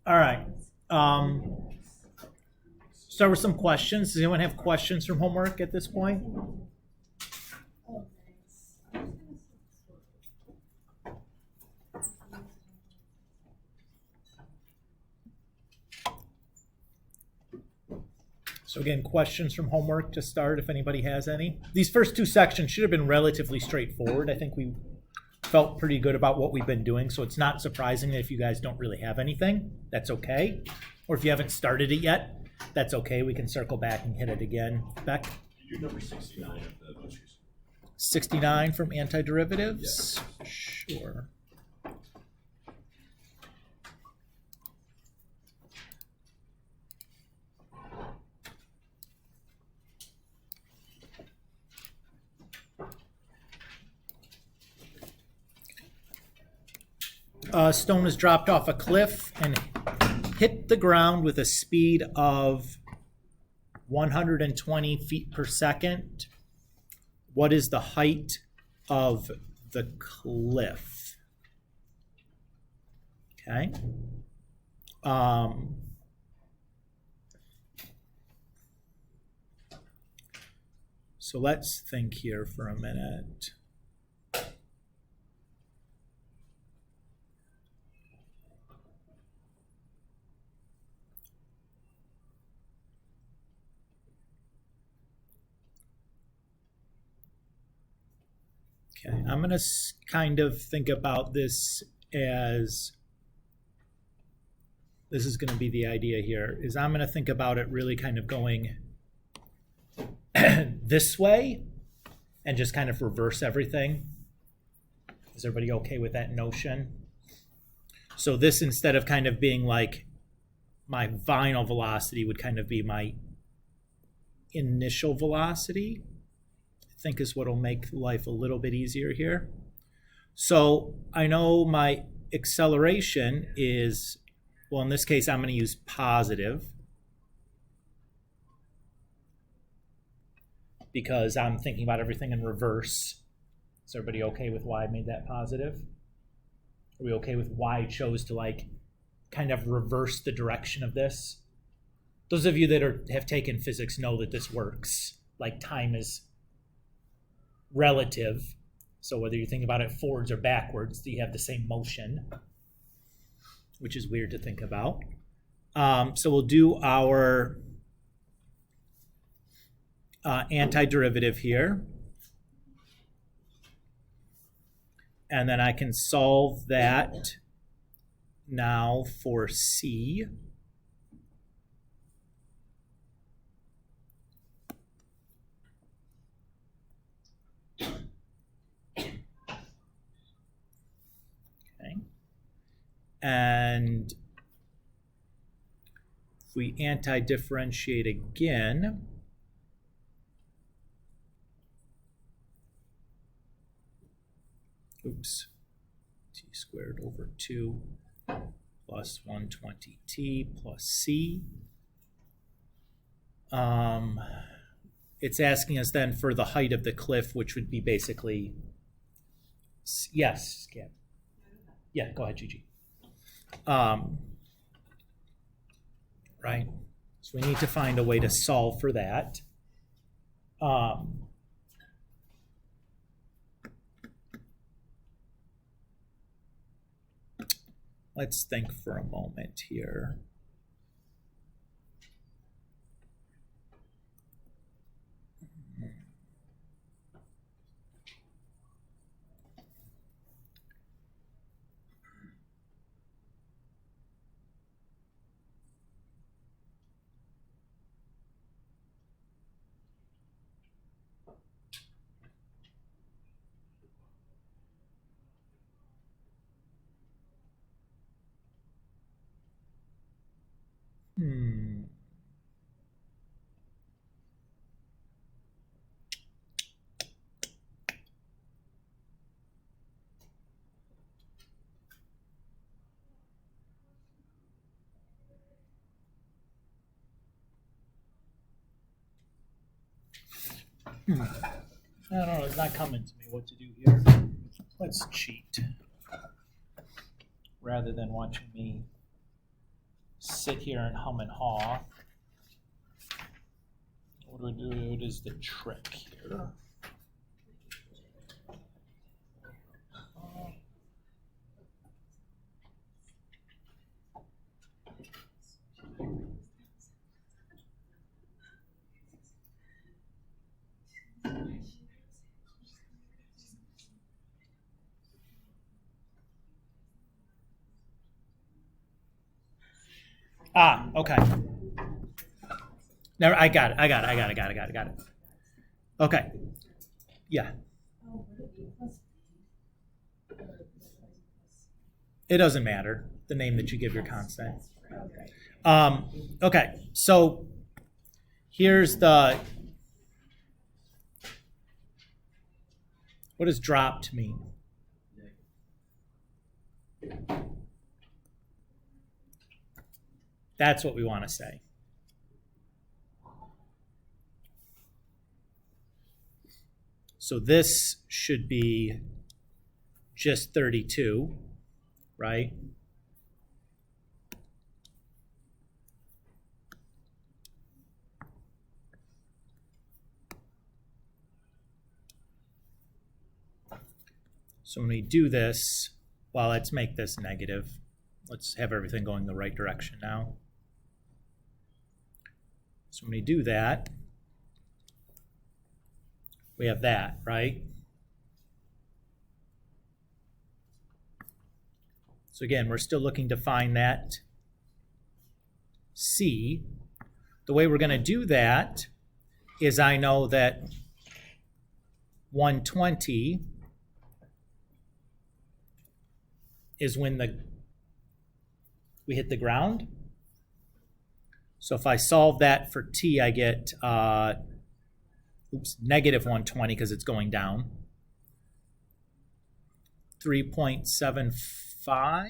All right. Start with some questions. Does anyone have questions from homework at this point? So again, questions from homework to start if anybody has any. These first two sections should have been relatively straightforward. I think we felt pretty good about what we've been doing, so it's not surprising that if you guys don't really have anything, that's okay. Or if you haven't started it yet, that's okay. We can circle back and hit it again. Beck? You do number 69 of the most recent. 69 from antiderivatives? Yeah. Sure. Stone is dropped off a cliff and hit the ground with a speed of 120 feet per second. What is the height of the cliff? Okay. So let's think here for a minute. Okay, I'm going to kind of think about this as, this is going to be the idea here, is I'm going to think about it really kind of going this way and just kind of reverse everything. Is everybody okay with that notion? So this, instead of kind of being like my final velocity, would kind of be my initial velocity. I think is what will make life a little bit easier here. So I know my acceleration is, well, in this case, I'm going to use positive because I'm thinking about everything in reverse. Is everybody okay with why I made that positive? Are we okay with why I chose to like kind of reverse the direction of this? Those of you that have taken physics know that this works. Like time is relative. So whether you think about it forwards or backwards, you have the same motion, which is weird to think about. So we'll do our antiderivative here. And then I can solve that now for C. And if we anti-differentiate again, oops, t squared over 2 plus 120t plus c. It's asking us then for the height of the cliff, which would be basically, yes, Gab. Yeah, go ahead, Gigi. Right, so we need to find a way to solve for that. Let's think for a moment here. I don't know, it's not coming to me what to do here. Let's cheat rather than watching me sit here and hum and haw. What is the trick here? Okay. Never. I got it. Okay. Yeah. It doesn't matter the name that you give your constant. Okay. So here's the. What does dropped mean? That's what we want to say. So this should be just 32, right? So when we do this, well, let's make this negative. Let's have everything going the right direction now. So when we do that, we have that, right? So again, we're still looking to find that C. The way we're going to do that is I know that 120 is when we hit the ground. So if I solve that for t, I get negative 120 because it's going down. 3.75.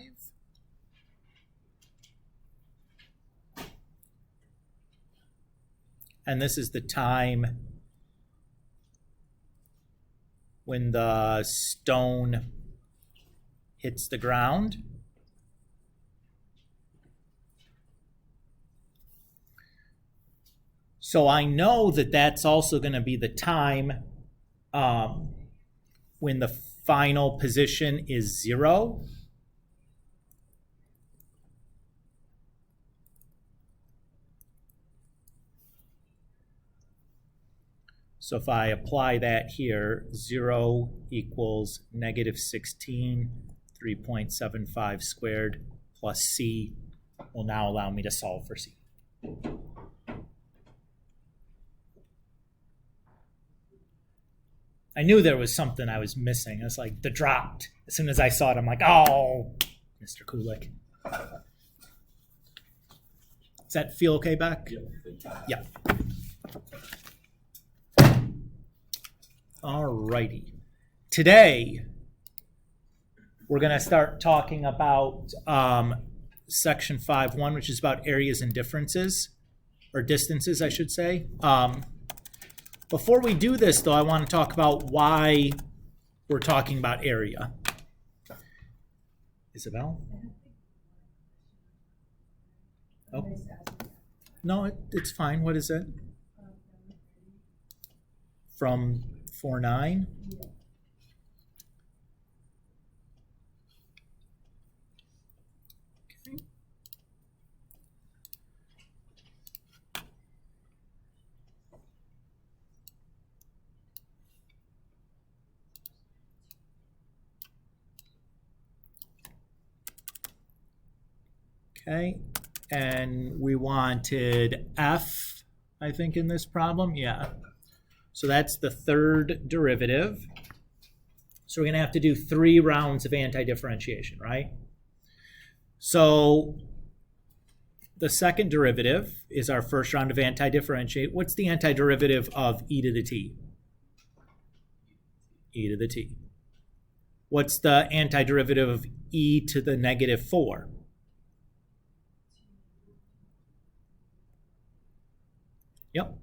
And this is the time when the stone hits the ground. So I know that that's also going to be the time when the final position is 0. So if I apply that here, 0 equals negative 16, 3.75 squared plus c will now allow me to solve for c. I knew there was something I was missing. It's like the dropped. As soon as I saw it, I'm like, oh, Mr. Kulik. Does that feel okay, Beck? Yeah. All righty. Today, we're going to start talking about section 5.1, which is about areas and differences, or distances, I should say. Before we do this, though, I want to talk about why we're talking about area. Isabel? Oh. No, it's fine. What is it? From 4.9? Okay, and we wanted F, I think, in this problem. Yeah. So that's the third derivative. So we're going to have to do 3 rounds of antidifferentiation, right? So the second derivative is our first round of antidifferentiate. What's the antiderivative of e to the t? E to the t. What's the antiderivative of e to the negative 4? Yep.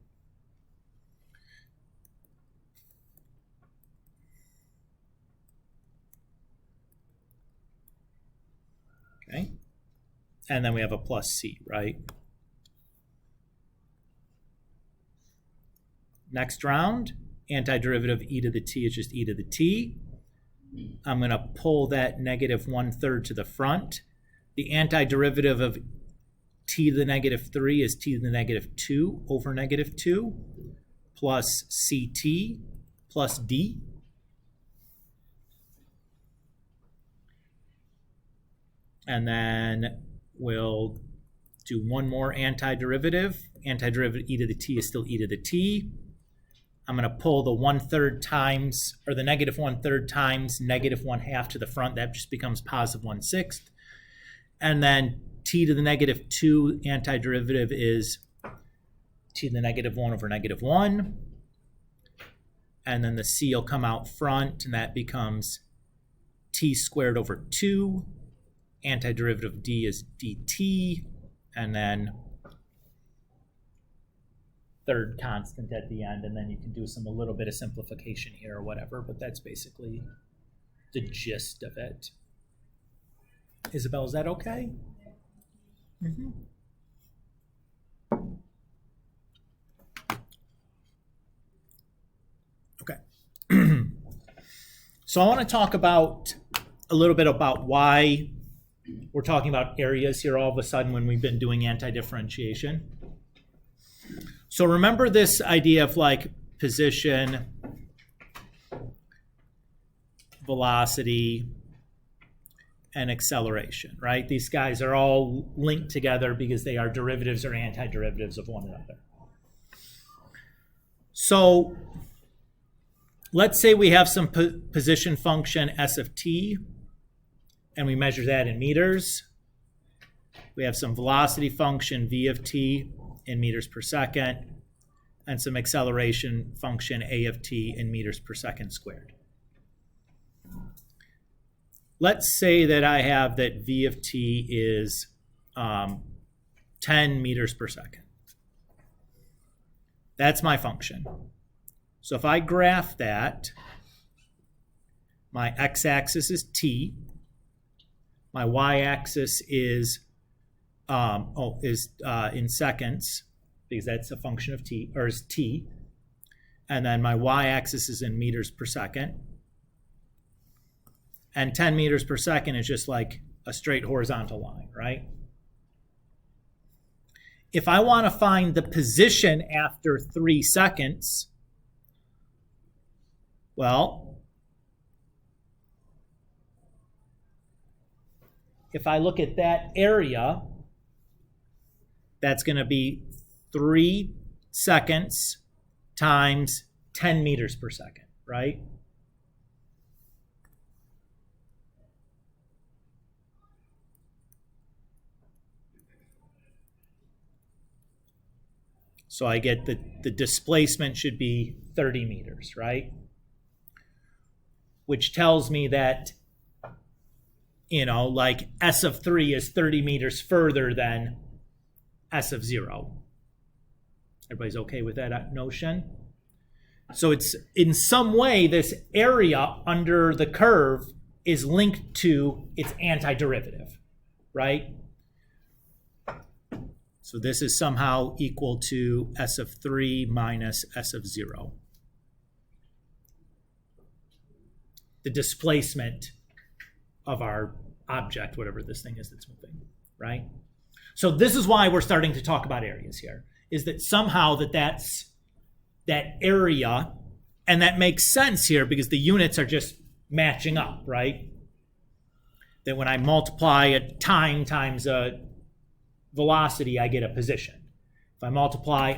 Okay. and then we have a plus c, right? Next round, antiderivative e to the t is just e to the t. I'm going to pull that negative 1/3 to the front. The antiderivative of t to the negative 3 is t to the negative 2 over negative 2 plus ct plus d. And then we'll do one more antiderivative. Antiderivative e to the t is still e to the t. I'm going to pull the 1/3 times, or the negative 1/3 times negative 1/2 to the front. That just becomes positive 1/6. And then t to the negative 2 antiderivative is t to the negative 1 over negative 1. And then the c will come out front, and that becomes t squared over 2. Antiderivative of d is dt. And then third constant at the end, and then you can do a little bit of simplification here or whatever, but that's basically the gist of it. Isabel, is that okay? Mm-hmm. Okay. So I want to talk about a little bit about why we're talking about areas here all of a sudden when we've been doing anti-differentiation. So remember this idea of like position, velocity, and acceleration, right? These guys are all linked together because they are derivatives or antiderivatives of one another. So let's say we have some position function s of t, and we measure that in meters. We have some velocity function v of t in meters per second, and some acceleration function a of t in meters per second squared. Let's say that I have that v of t is 10 meters per second. That's my function. So if I graph that, my x-axis is t, my y-axis is in seconds, because that's a function of t, or is t, and then my y-axis is in meters per second. And 10 meters per second is just like a straight horizontal line, right? If I want to find the position after 3 seconds, well, if I look at that area, that's going to be 3 seconds times 10 meters per second, right? So I get the displacement should be 30 meters, right? Which tells me that, like S of 3 is 30 meters further than S of 0. Everybody's okay with that notion? So it's in some way this area under the curve is linked to its antiderivative, right? So this is somehow equal to S of 3 minus S of 0. The displacement of our object, whatever this thing is that's moving, right? So this is why we're starting to talk about areas here, is that somehow that's that area, and that makes sense here because the units are just matching up, right? That when I multiply a time times a velocity, I get a position. If I multiply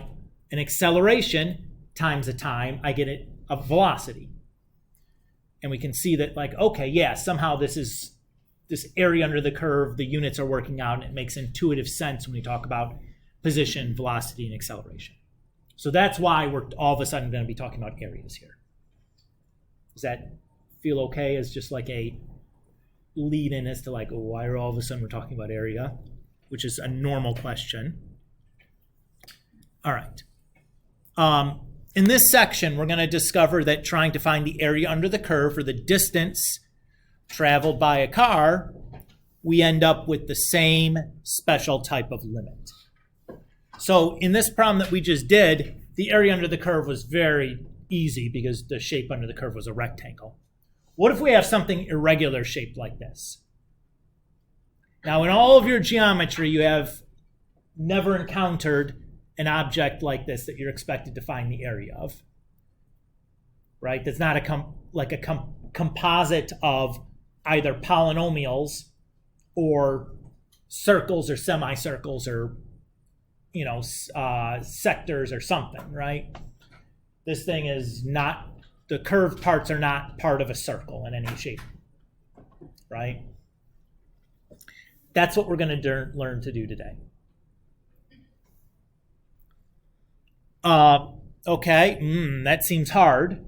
an acceleration times a time, I get a velocity. And we can see that, like, okay, yeah, somehow this is this area under the curve, the units are working out, and it makes intuitive sense when we talk about position, velocity, and acceleration. So that's why we're all of a sudden going to be talking about areas here. Does that feel okay as just like a lead-in as to like, why are all of a sudden we're talking about area? Which is a normal question. All right. In this section, we're going to discover that trying to find the area under the curve, or the distance traveled by a car, we end up with the same special type of limit. So in this problem that we just did, the area under the curve was very easy because the shape under the curve was a rectangle. What if we have something irregular shaped like this? Now, in all of your geometry, you have never encountered an object like this that you're expected to find the area of, right? That's not a composite of either polynomials or circles or semicircles or, sectors or something, right? This thing is not, the curved parts are not part of a circle in any shape, right? That's what we're going to learn to do today. Okay, that seems hard.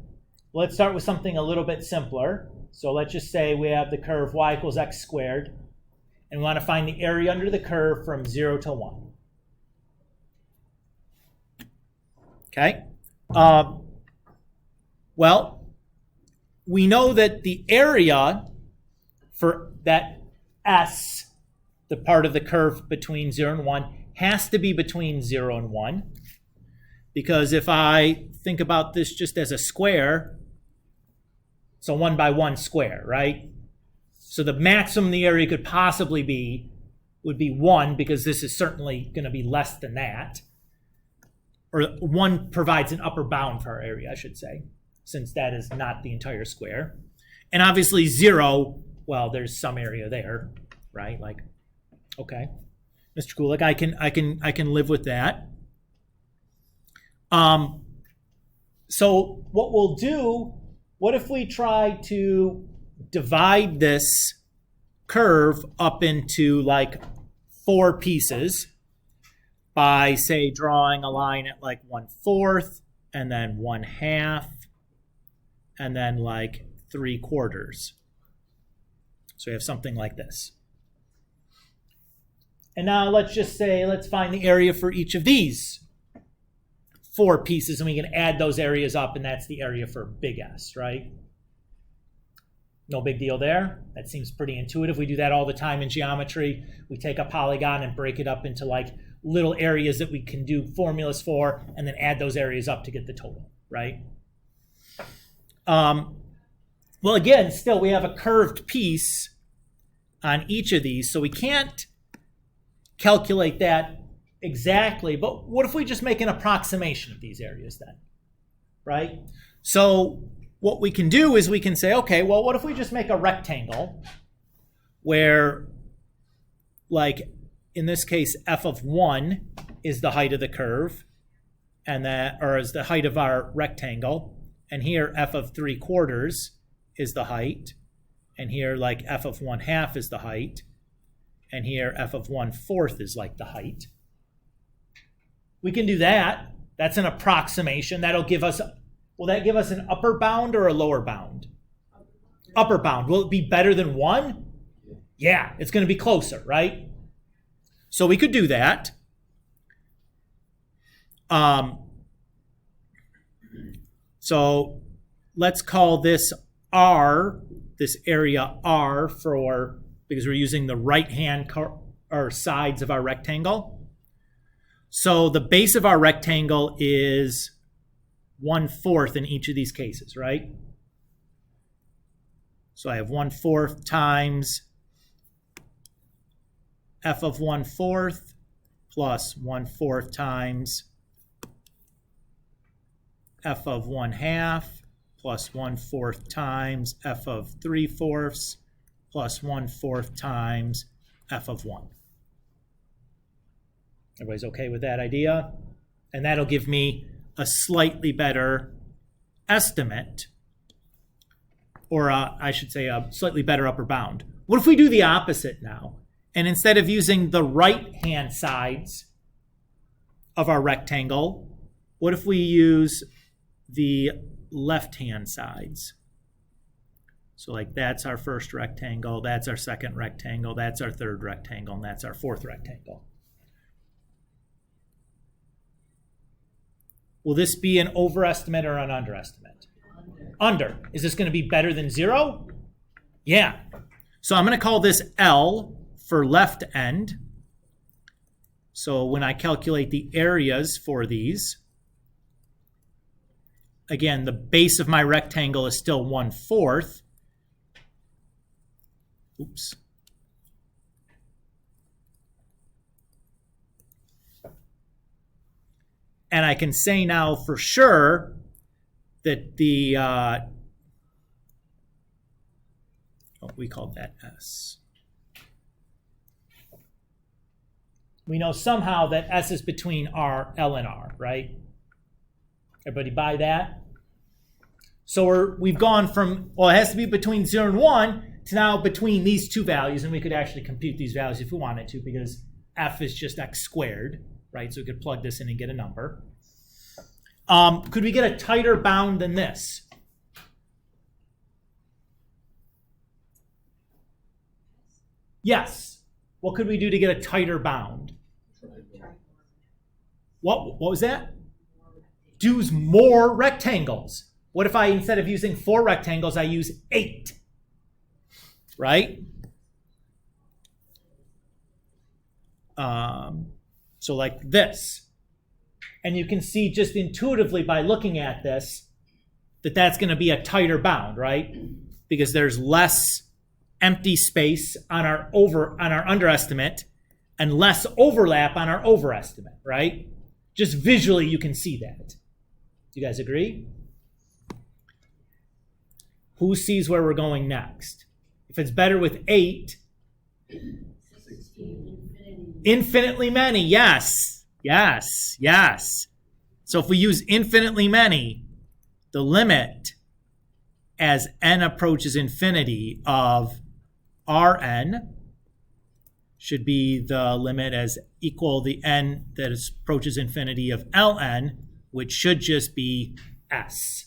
Let's start with something a little bit simpler. So let's just say we have the curve y equals x squared, and we want to find the area under the curve from 0 to 1. Okay. Well, we know that the area for that S, the part of the curve between 0 and 1, has to be between 0 and 1. Because if I think about this just as a square, it's a 1 by 1 square, right? So the maximum the area could possibly be would be 1, because this is certainly going to be less than that. Or 1 provides an upper bound for our area, I should say, since that is not the entire square. And obviously 0, well, there's some area there, right? Like, okay, Mr. Kulik, I can live with that. So what we'll do, what if we try to divide this curve up into like 4 pieces by, say, drawing a line at like 1/4 and then 1/2 and then like 3/4. So we have something like this. And now let's just say, let's find the area for each of these 4 pieces, and we can add those areas up, and that's the area for big S, right? No big deal there. That seems pretty intuitive. We do that all the time in geometry. We take a polygon and break it up into like little areas that we can do formulas for, and then add those areas up to get the total, right? Well, again, still we have a curved piece on each of these, so we can't calculate that exactly, but what if we just make an approximation of these areas then, right? So what we can do is we can say, okay, well, what if we just make a rectangle where, like, in this case, f of 1 is the height of the curve, and that, or is the height of our rectangle, and here f of 3/4 is the height, and here like f of 1/2 is the height, and here f of 1/4 is like the height. We can do that. That's an approximation. That'll give us, will that give us an upper bound or a lower bound? Upper bound. Will it be better than 1? Yeah, it's going to be closer, right? So we could do that. So let's call this R, this area R, for, because we're using the right-hand or sides of our rectangle. So the base of our rectangle is 1/4 in each of these cases, right? So I have 1/4 times f of 1/4 plus 1/4 times f of 1/2 plus 1/4 times f of 3/4 plus 1/4 times f of 1. Everybody's okay with that idea? And that'll give me a slightly better estimate, or I should say a slightly better upper bound. What if we do the opposite now? And instead of using the right-hand sides of our rectangle, what if we use the left-hand sides? So like that's our first rectangle, that's our second rectangle, that's our third rectangle, and that's our fourth rectangle. Will this be an overestimate or an underestimate? Under. Is this going to be better than 0? Yeah. So I'm going to call this L, for left end. So when I calculate the areas for these, again, the base of my rectangle is still 1/4. Oops. And I can say now for sure that the, we called that S. We know somehow that S is between L and R, right? Everybody buy that? So we've gone from, well, it has to be between 0 and 1 to now between these two values, and we could actually compute these values if we wanted to, because F is just x squared, right? So we could plug this in and get a number. Could we get a tighter bound than this? Yes. What could we do to get a tighter bound? What was that? Use more rectangles. What if I, instead of using 4 rectangles, I use 8? Right? So like this. And you can see just intuitively by looking at this that that's going to be a tighter bound, right? Because there's less empty space on our underestimate and less overlap on our overestimate, right? Just visually you can see that. Do you guys agree? Who sees where we're going next? If it's better with 8, 16. Infinitely many, yes. Yes, yes. So if we use infinitely many, the limit as n approaches infinity of Rn should be the limit as equal the n that approaches infinity of Ln, which should just be S.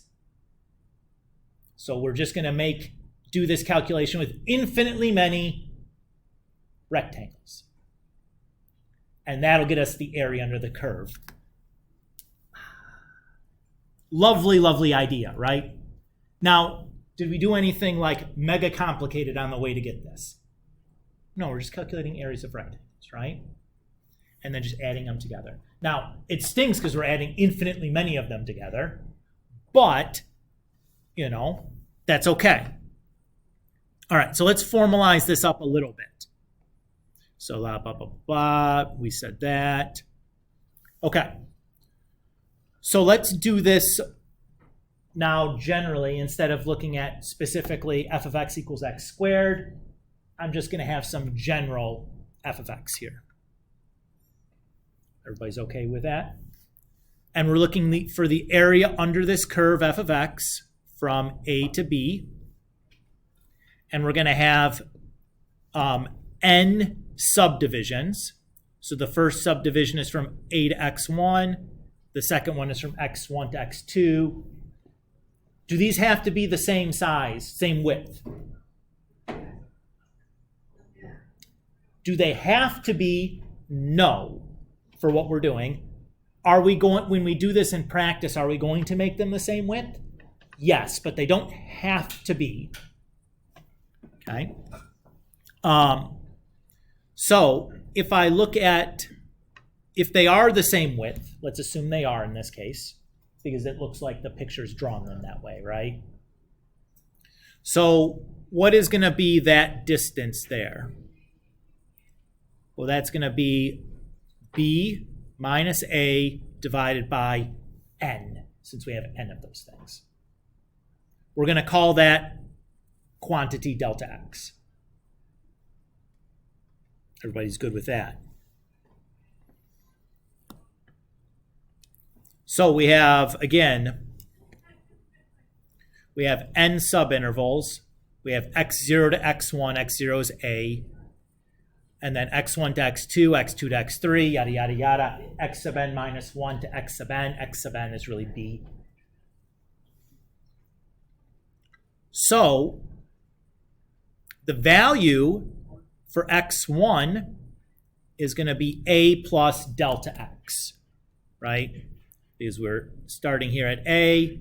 So we're just going to do this calculation with infinitely many rectangles. And that'll get us the area under the curve. Lovely, lovely idea, right? Now, did we do anything like mega complicated on the way to get this? No, we're just calculating areas of rectangles, right? And then just adding them together. Now, it stings because we're adding infinitely many of them together, but, that's okay. All right, so let's formalize this up a little bit. So blah, blah, blah, blah, we said that. Okay. So let's do this now generally. Instead of looking at specifically f of x equals x squared, I'm just going to have some general f of x here. Everybody's okay with that? And we're looking for the area under this curve f of x from A to B. And we're going to have n subdivisions. So the first subdivision is from A to x1. The second one is from x1 to x2. Do these have to be the same size, same width? Do they have to be? No, for what we're doing. When we do this in practice, are we going to make them the same width? Yes, but they don't have to be. Okay. So if I look at, if they are the same width, let's assume they are in this case, because it looks like the picture's drawn them that way, right? So what is going to be that distance there? Well, that's going to be B minus A divided by N, since we have N of those things. We're going to call that quantity delta X. Everybody's good with that. So we have, again, we have n subintervals. We have x0 to x1, x0 is A, and then x1 to x2, x2 to x3, yada, yada, yada, x sub n minus 1 to x sub n is really B. So the value for x1 is going to be A plus delta x, right? Because we're starting here at A,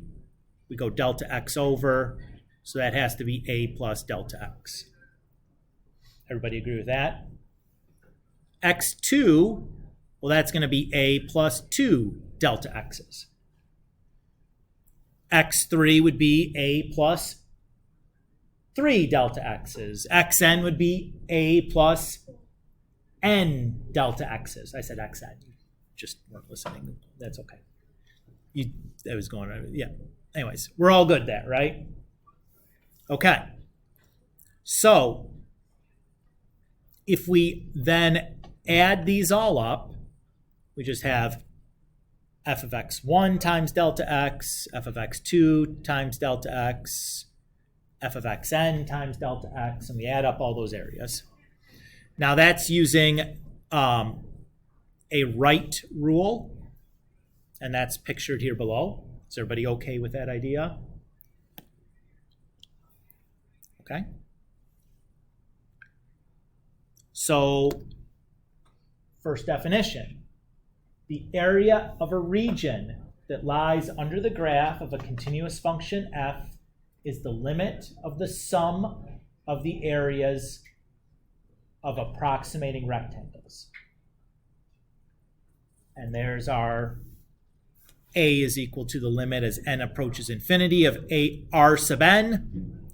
we go delta x over, so that has to be A plus delta x. Everybody agree with that? x2, well, that's going to be a plus 2 delta x's. x3 would be a plus 3 delta x's. xn would be a plus n delta x's. I said xn. You just weren't listening. That's okay. That was going on. Yeah. Anyways, we're all good there, right? Okay. So if we then add these all up, we just have f of x1 times delta x, f of x2 times delta x, f of xn times delta x, and we add up all those areas. Now that's using a right rule, and that's pictured here below. Is everybody okay with that idea? Okay. So, first definition. The area of a region that lies under the graph of a continuous function f is the limit of the sum of the areas of approximating rectangles. And there's our a is equal to the limit as n approaches infinity of r sub n,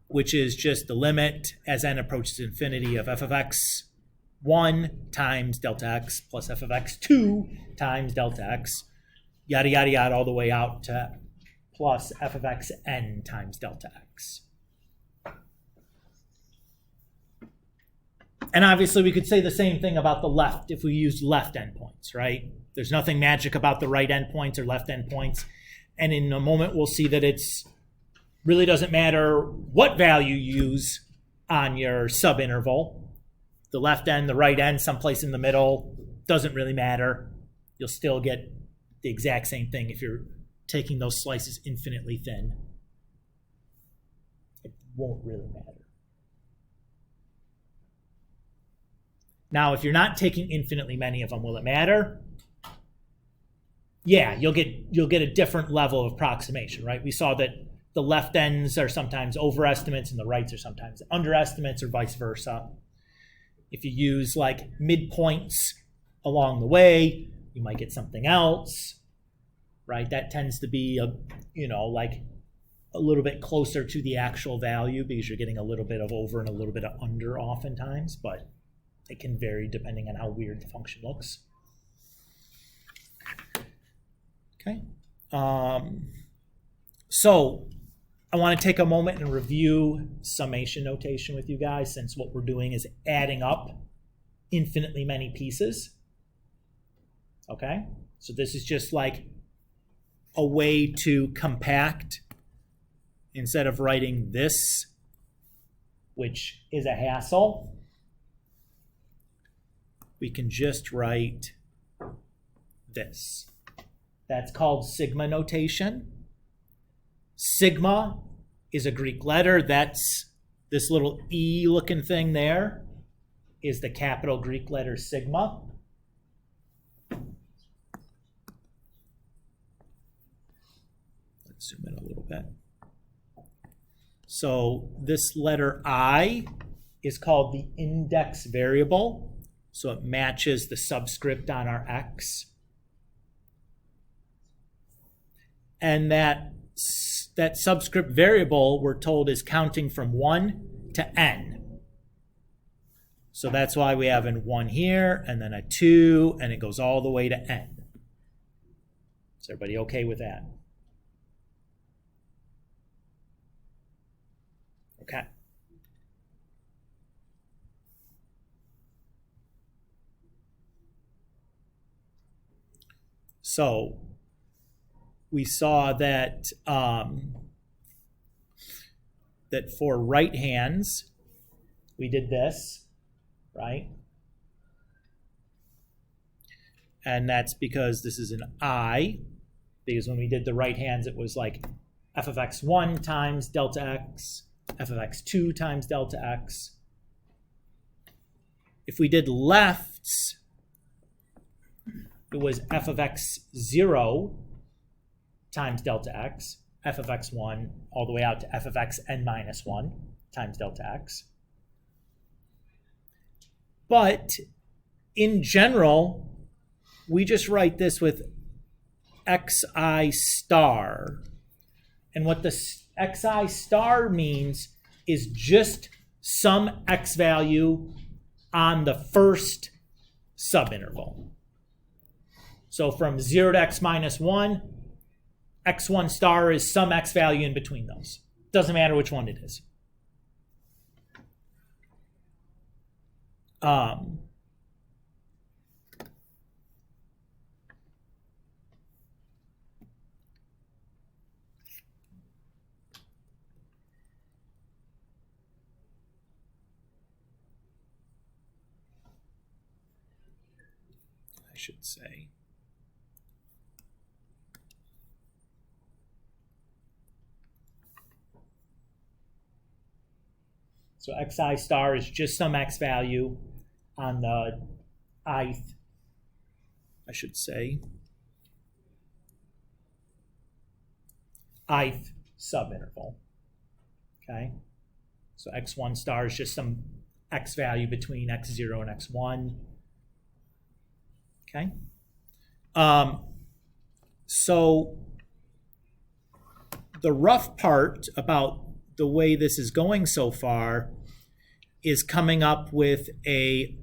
which is just the limit as n approaches infinity of f of x1 times delta x plus f of x2 times delta x, yada, yada, yada, all the way out to plus f of xn times delta x. And obviously we could say the same thing about the left if we used left endpoints, right? There's nothing magic about the right endpoints or left endpoints. And in a moment we'll see that it's really doesn't matter what value you use on your subinterval. The left end, the right end, someplace in the middle, doesn't really matter. You'll still get the exact same thing if you're taking those slices infinitely thin. It won't really matter. Now, if you're not taking infinitely many of them, will it matter? Yeah, you'll get a different level of approximation, right? We saw that the left ends are sometimes overestimates and the rights are sometimes underestimates, or vice versa. If you use like midpoints along the way, you might get something else, right? That tends to be like a little bit closer to the actual value because you're getting a little bit of over and a little bit of under oftentimes, but it can vary depending on how weird the function looks. Okay. So I want to take a moment and review summation notation with you guys, since what we're doing is adding up infinitely many pieces. Okay. So this is just like a way to compact, instead of writing this, which is a hassle, we can just write this. That's called sigma notation. Sigma is a Greek letter. That's this little E looking thing there is the capital Greek letter sigma. Let's zoom in a little bit. So this letter I is called the index variable. So it matches the subscript on our x. And that subscript variable, we're told, is counting from 1 to n. So that's why we have a 1 here, and then a 2, and it goes all the way to n. Is everybody okay with that? Okay. So we saw that that for right hands, we did this, right? And that's because this is an I, because when we did the right hands, it was like f of x1 times delta x, f of x2 times delta x. If we did lefts, it was f of x0 times delta x, f of x1, all the way out to f of xn minus 1 times delta x. But in general, we just write this with xi star. And what the xi star means is just some x value on the first subinterval. So from 0 to x minus 1, x1 star is some x value in between those. Doesn't matter which one it is. I should say. So xi star is just some x value on the ith, I should say, ith subinterval. Okay? So x1 star is just some x value between x0 and x1. Okay? So the rough part about the way this is going so far is coming up with a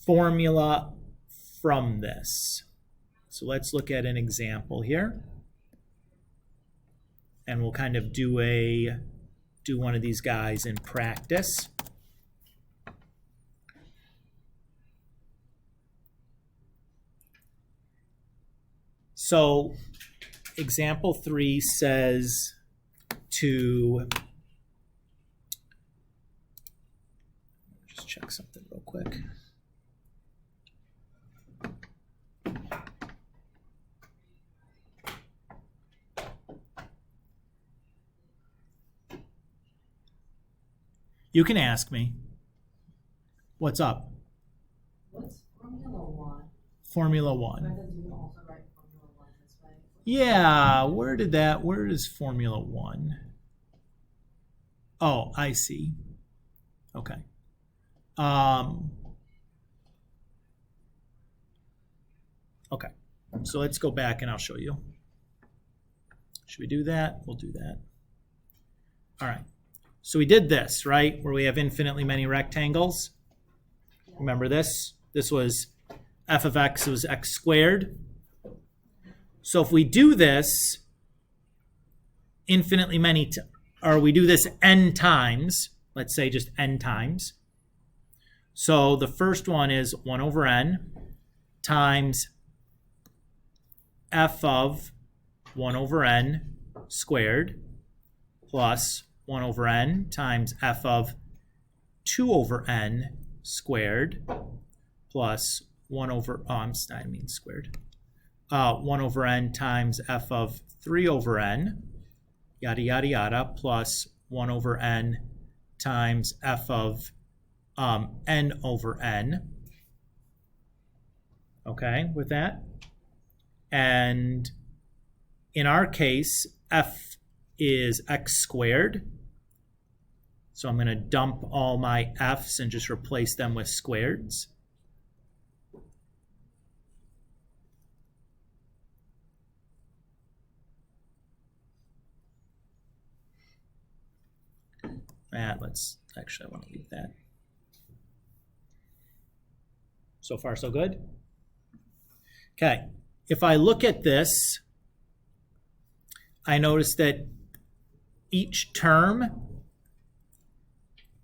formula from this. So let's look at an example here. And we'll kind of do one of these guys in practice. So example 3 says to just check something real quick. You can ask me. What's up? What's Formula 1? Formula 1. Why does you also write Formula 1 this way? Yeah, where is Formula 1? Oh, I see. Okay. Okay, so let's go back and I'll show you. Should we do that? We'll do that. All right. So we did this, right? Where we have infinitely many rectangles. Remember this? This was f of x was x squared. So if we do this infinitely many, or we do this n times, let's say just n times. So the first one is 1 over n times f of 1 over n squared plus 1 over n times f of 2 over n squared plus 1 over, I mean squared. 1 over n times f of 3 over n, yada, yada, yada, plus 1 over n times f of n over n. Okay, with that? And in our case, f is x squared. So I'm going to dump all my f's and just replace them with squareds. I want to leave that. So far, so good? Okay, if I look at this, I notice that each term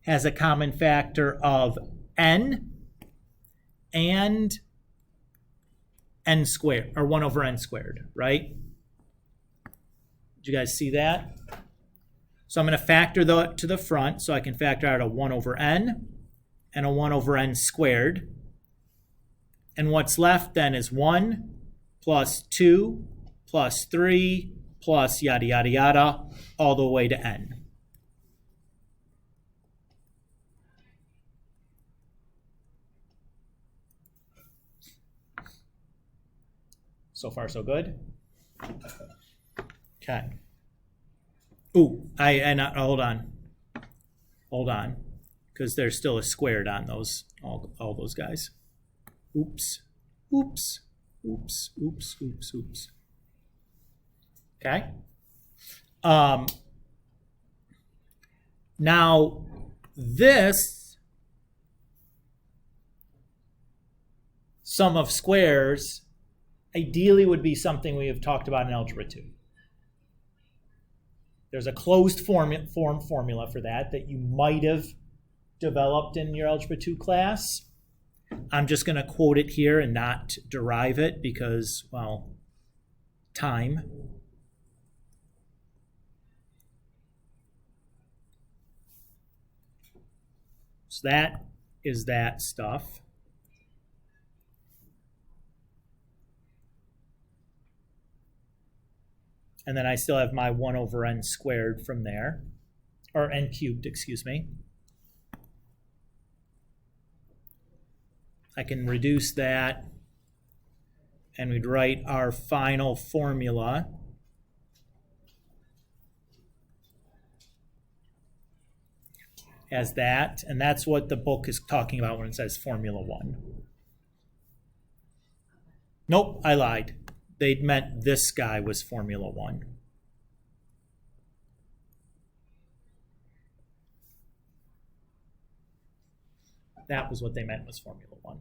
has a common factor of n and n squared, or 1 over n squared, right? Did you guys see that? So I'm going to factor that to the front, so I can factor out a 1 over n and a 1 over n squared. And what's left then is 1 plus 2 plus 3 plus yada, yada, yada, all the way to n. So far, so good? Okay. Ooh, hold on. because there's still a squared on those, all those guys. Oops, oops, oops, oops, oops, oops. Okay. Now, this sum of squares ideally would be something we have talked about in Algebra 2. There's a closed form formula for that you might have developed in your Algebra 2 class. I'm just going to quote it here and not derive it because, well, time. So that is that stuff. And then I still have my 1 over n squared from there, or n cubed, excuse me. I can reduce that, and we'd write our final formula as that, and that's what the book is talking about when it says Formula 1. Nope, I lied. They meant this guy was Formula 1. That was what they meant was Formula 1.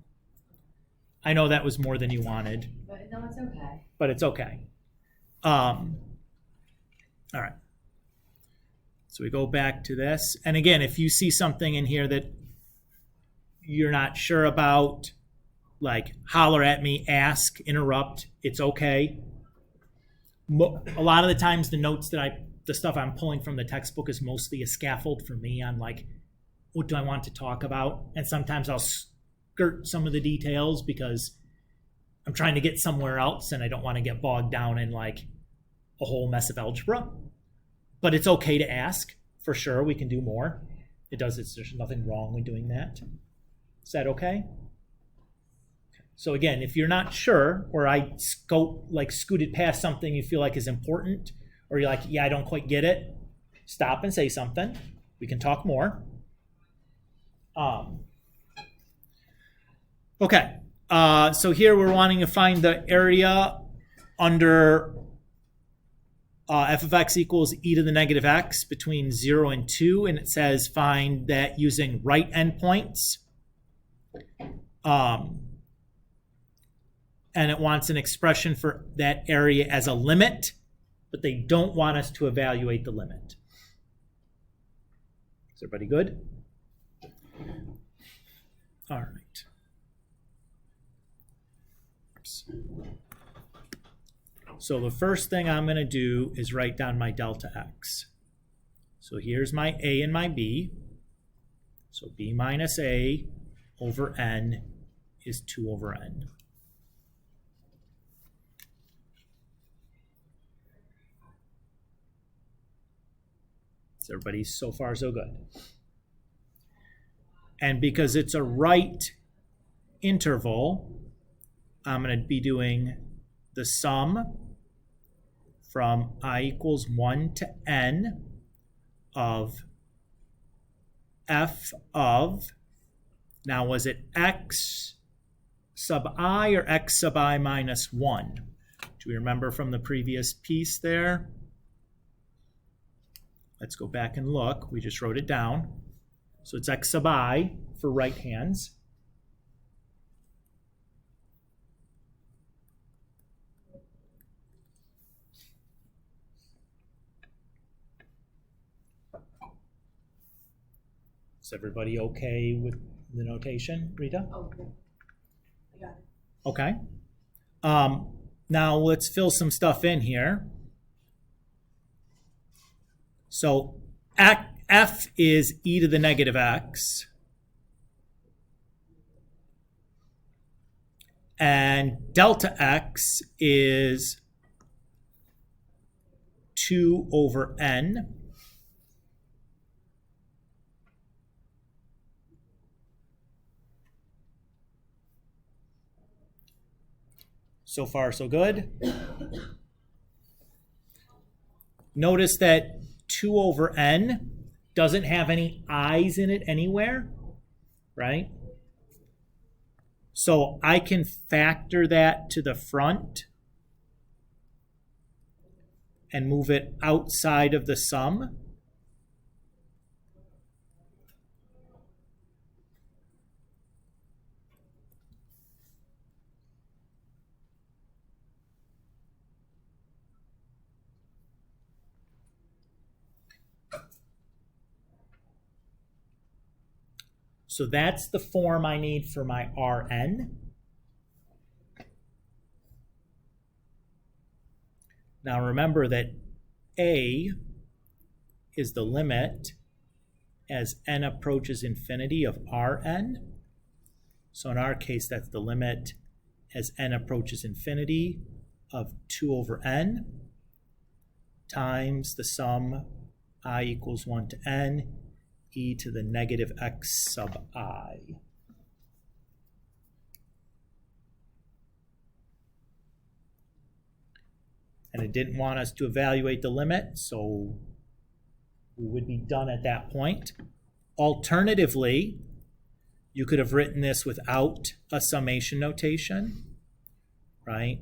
I know that was more than you wanted. But no, it's okay. But it's okay. All right. So we go back to this. And again, if you see something in here that you're not sure about, like holler at me, ask, interrupt, it's okay. A lot of the times the stuff I'm pulling from the textbook is mostly a scaffold for me on like, what do I want to talk about? And sometimes I'll skirt some of the details because I'm trying to get somewhere else and I don't want to get bogged down in like a whole mess of algebra. But it's okay to ask, for sure. We can do more. There's nothing wrong with doing that. Is that okay? So again, if you're not sure, or I scooted past something you feel like is important, or you're like, yeah, I don't quite get it, stop and say something. We can talk more. Okay, so here we're wanting to find the area under f of x equals e to the negative x between 0 and 2, and it says find that using right endpoints. And it wants an expression for that area as a limit, but they don't want us to evaluate the limit. Is everybody good? All right. Oops. So the first thing I'm going to do is write down my delta x. So here's my a and my b. So b minus a over n is 2 over n. Is everybody so far so good? And because it's a right interval, I'm going to be doing the sum from I equals 1 to n of f of, now was it x sub I or x sub I minus 1? Do we remember from the previous piece there? Let's go back and look. We just wrote it down. So it's x sub I for right hands. Is everybody okay with the notation, Rita? Oh, yeah. I got it. Okay. Now let's fill some stuff in here. So f is e to the negative x. And delta x is 2 over n. So far, so good. Notice that 2 over n doesn't have any i's in it anywhere, right? So I can factor that to the front and move it outside of the sum. So that's the form I need for my Rn. Now remember that A is the limit as n approaches infinity of Rn. So in our case, that's the limit as n approaches infinity of 2 over n times the sum I equals 1 to n e to the negative x sub I. And it didn't want us to evaluate the limit, so we would be done at that point. Alternatively, you could have written this without a summation notation, right?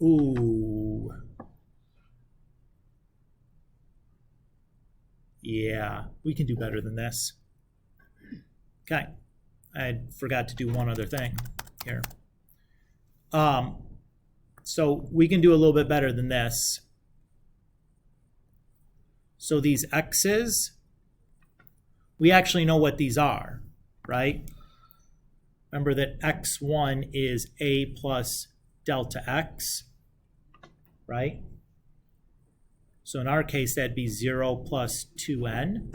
Ooh. Yeah, we can do better than this. Okay, I forgot to do one other thing here. So we can do a little bit better than this. So these x's, we actually know what these are, right? Remember that x1 is a plus delta x, right? So in our case, that'd be 0 plus 2n.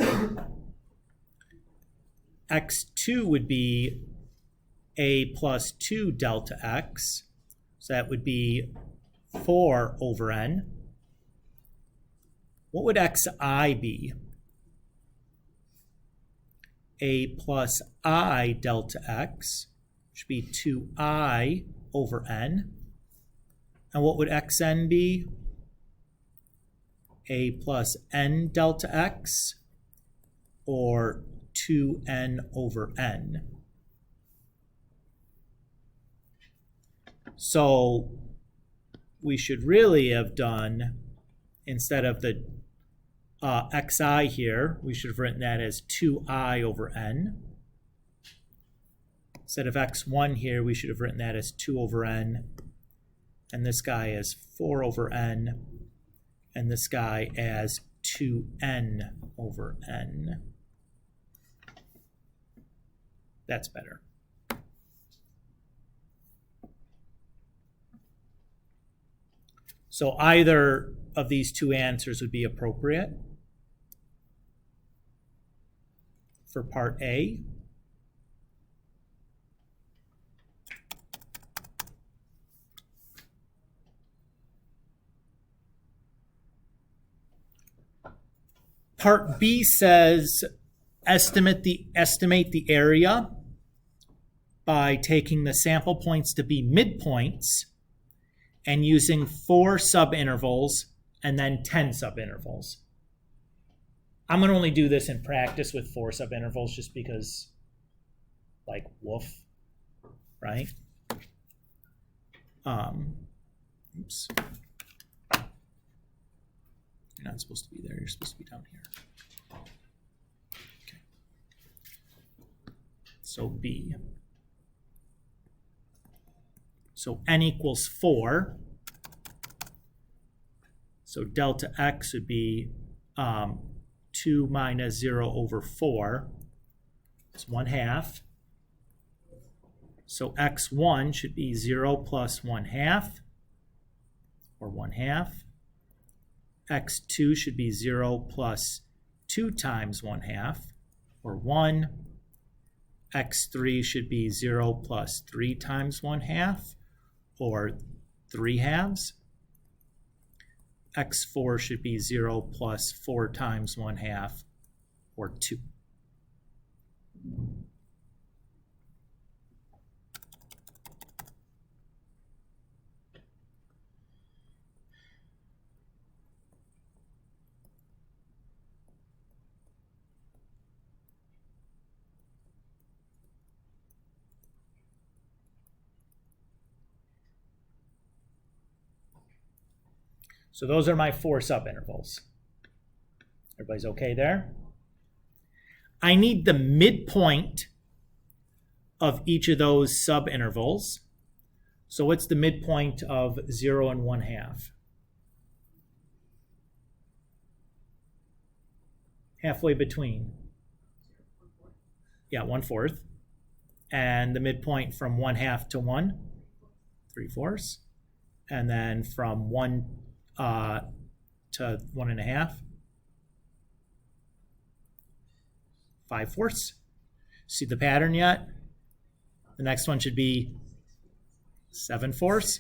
x2 would be a plus 2 delta x. So that would be 4 over n. What would xi be? A plus I delta x, which would be 2i over n. And what would xn be? A plus n delta x, or 2n over n. So we should really have done, instead of the xi here, we should have written that as 2i over n. Instead of x1 here, we should have written that as 2 over n. And this guy as 4 over n. And this guy as 2n over n. That's better. So either of these two answers would be appropriate for part A. Part B says estimate the area by taking the sample points to be midpoints and using 4 subintervals and then 10 subintervals. I'm going to only do this in practice with 4 subintervals just because, like, woof, right? Oops. You're not supposed to be there. You're supposed to be down here. Okay. So B. So n equals 4. So delta x would be 2 minus 0 over 4. It's 1/2. So x1 should be 0 plus 1/2, or 1/2. x2 should be 0 plus 2 times 1/2, or 1. x3 should be 0 plus 3 times 1/2, or 3/2. x4 should be 0 plus 4 times 1/2, or 2. So those are my 4 subintervals. Everybody's okay there? I need the midpoint of each of those subintervals. So what's the midpoint of 0 and 1/2? Halfway between. Yeah, 1/4. And the midpoint from 1/2 to 1? 3/4. And then from 1 to 1.5? 5/4. See the pattern yet? The next one should be 7/4.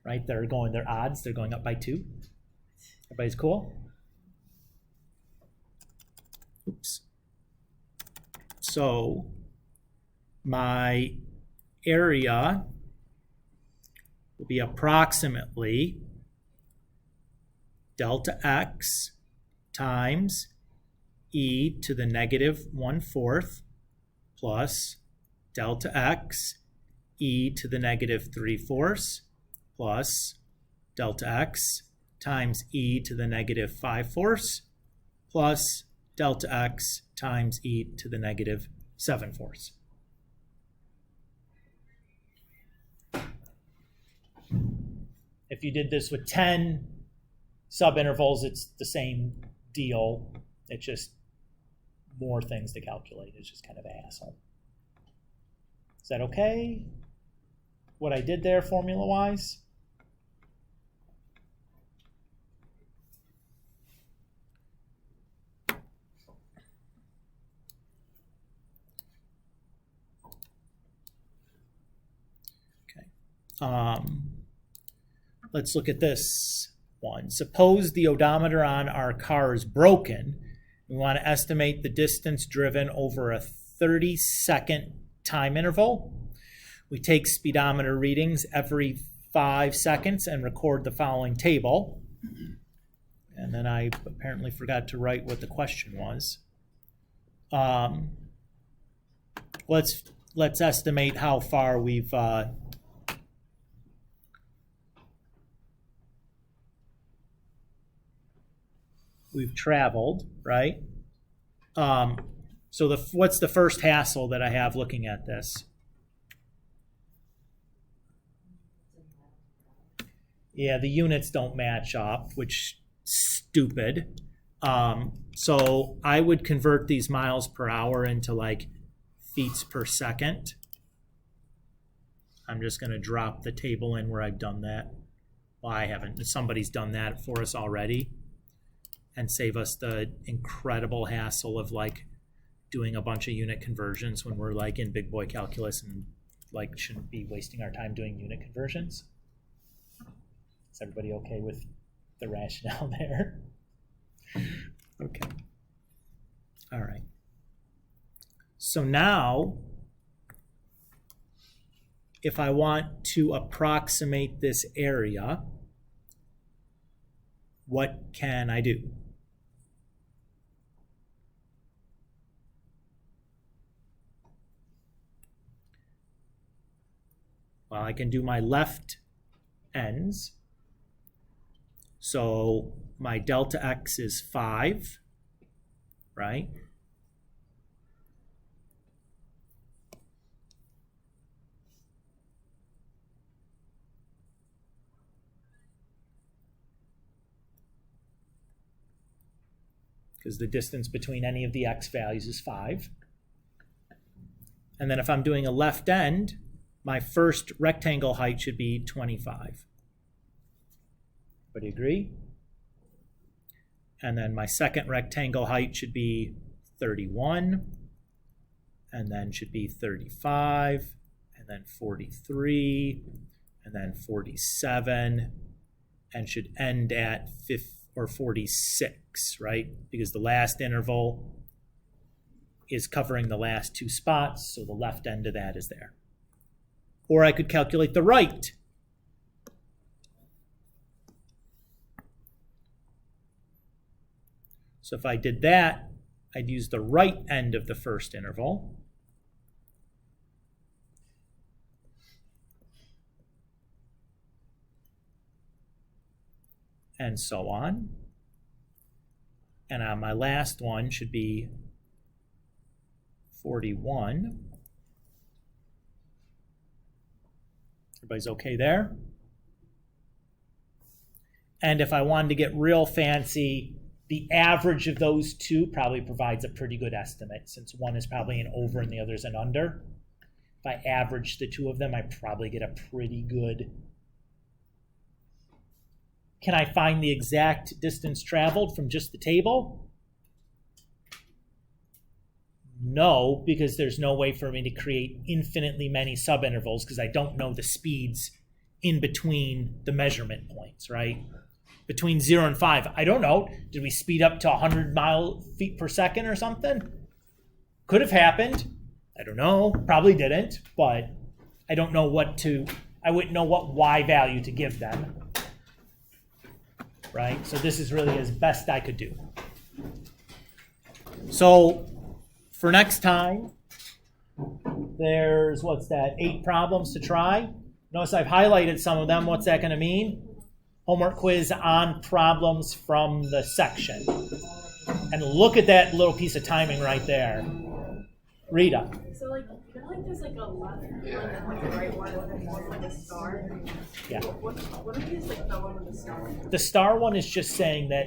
Right? They're odds. They're going up by 2. Everybody's cool? Oops. So my area will be approximately delta x times e to the negative 1/4 plus delta x e to the negative 3/4 plus delta x times e to the negative 5/4 plus delta x times e to the negative 7/4. If you did this with 10 subintervals, it's the same deal. It's just more things to calculate. It's just kind of a hassle. Is that okay? What I did there formula-wise? Okay. Let's look at this one. Suppose the odometer on our car is broken. We want to estimate the distance driven over a 30-second time interval. We take speedometer readings every 5 seconds and record the following table. And then I apparently forgot to write what the question was. Let's estimate how far we've traveled, right? So what's the first hassle that I have looking at this? Yeah, the units don't match up, which stupid. So I would convert these miles per hour into like feet per second. I'm just going to drop the table in where I've done that. Well, I haven't. Somebody's done that for us already. And save us the incredible hassle of like doing a bunch of unit conversions when we're like in big boy calculus and like shouldn't be wasting our time doing unit conversions. Is everybody okay with the rationale there? Okay. All right. So now, if I want to approximate this area, what can I do? Well, I can do my left ends. So my delta x is 5, right? Because the distance between any of the x values is 5. And then if I'm doing a left end, my first rectangle height should be 25. Everybody agree? And then my second rectangle height should be 31, and then should be 35, and then 43, and then 47, and should end at 46, right? Because the last interval is covering the last two spots, so the left end of that is there. Or I could calculate the right. So if I did that, I'd use the right end of the first interval. And so on. And on my last one should be 41. Everybody's okay there? And if I wanted to get real fancy, the average of those two probably provides a pretty good estimate, since one is probably an over and the other is an under. If I average the two of them, I probably get a pretty good. Can I find the exact distance traveled from just the table? No, because there's no way for me to create infinitely many subintervals because I don't know the speeds in between the measurement points, right? Between 0 and 5, I don't know. Did we speed up to 100 feet per second or something? Could have happened. I don't know. Probably didn't, but I don't know I wouldn't know what Y value to give them. Right? So this is really as best I could do. So for next time, there's, 8 problems to try. Notice I've highlighted some of them. What's that going to mean? Homework quiz on problems from the section. And look at that little piece of timing right there. Rita. So there's a letter, like the right one, and one like a star. Yeah. What are these, the one with the star? The star one is just saying that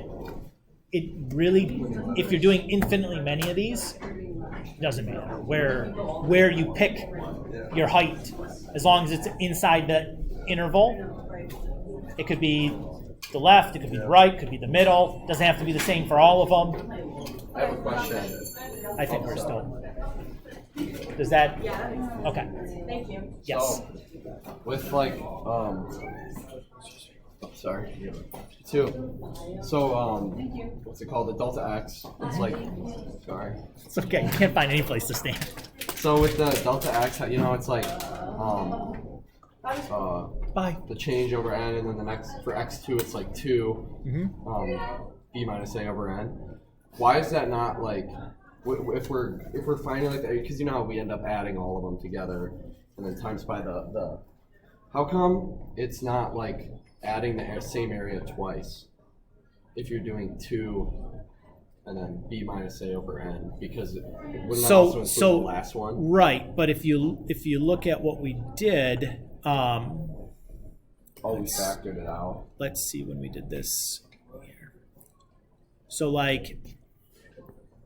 it really, if you're doing infinitely many of these, it doesn't matter where you pick your height, as long as it's inside the interval. It could be the left, it could be the right, it could be the middle. Doesn't have to be the same for all of them. I have a question. I think we're still. Does that? Yeah. Okay. Thank you. Yes. So, with sorry. So, what's it called? The delta x. It's sorry. It's okay. You can't find any place to stand. So with the delta x, it's Bye. the change over n, and then the next for x2 it's 2 b minus a over n. Why is that not if we're finding because how we end up adding all of them together and then times by the how come it's not adding the same area twice if you're doing 2 and then b minus a over n, because wouldn't that also include the last one? Right, but if you look at what we did. We factored it out. Let's see when we did this here. So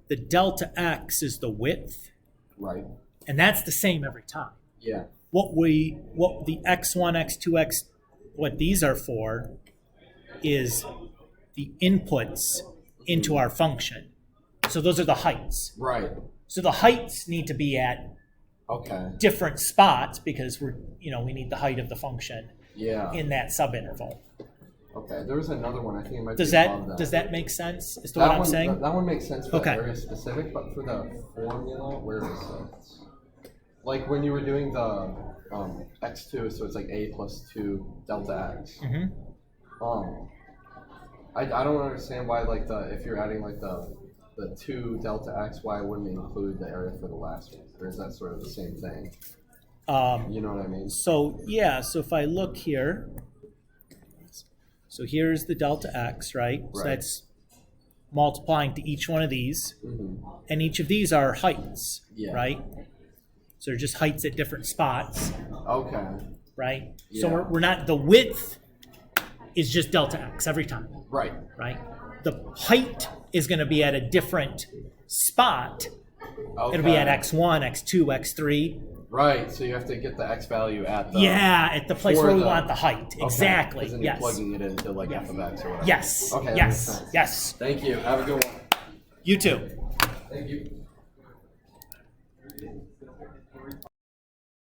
the delta x is the width, Right. and that's the same every time. Yeah. What the x1, x2, what these are for is the inputs into our function. So those are the heights. Right. So the heights need to be at different spots because we need the height of the function in that subinterval. Okay. There was another one. I think it might Does be above that does that make sense as to that what I'm one, saying? That one makes sense for Okay. the area specific, but for the formula, where is it? When you were doing the x2, so it's a plus 2 delta x. Mm-hmm. I don't understand why if you're adding the 2 delta x, why wouldn't it include the area for the last one? Or is that sort of the same thing? You know what I mean? So if I look here, so here's the delta x, right? So that's multiplying to each one of these, and each of these are heights, right? So they're just heights at different spots. Okay. Right? Yeah. So we're not, the width is just delta x every time. Right. Right? The height is going to be at a different spot. Okay. It'll be at x1, x2, x3. Right. So you have to get the x value at the at the place for where we the- want the height. Okay, Exactly. 'cause then you're Yes. plugging it into like f of x or whatever. Yes. Okay. That Yes. makes sense. Yes. Thank you. Have a good one. You too. Thank you.